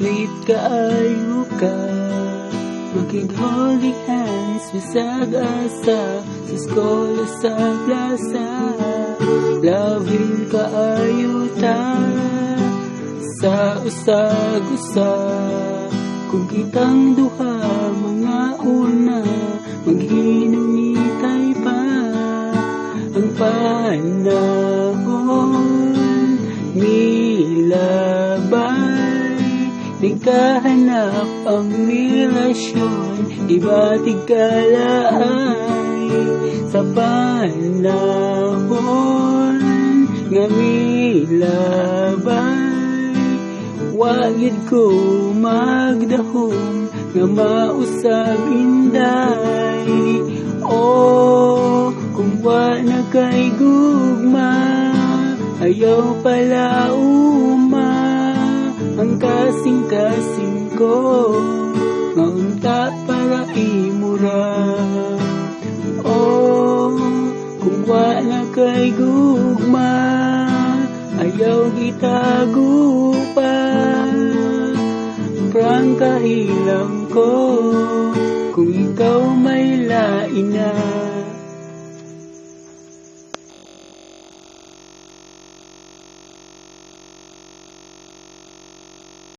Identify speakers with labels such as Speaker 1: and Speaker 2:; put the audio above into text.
Speaker 1: sweet kaayo ka. Makig-holding hands, bisag asa, sa skola sa plaza. Loving kaayo ta, sa usag-usa. Kung kitang duha, mga una, maghinungitay pa. Ang panahon, milabay, nagkahanap ang relasyon, ibatig kalaay. Sa panahon nga milabay, wagid ko magdahom nga mausab inday. Oh, kung wa na kay gugma, ayaw pala uma. Ang kasing-kasing ko nga unta para imura. Oh, kung wa na kay gugma, ayaw gitago pa. Prangka hilang ko.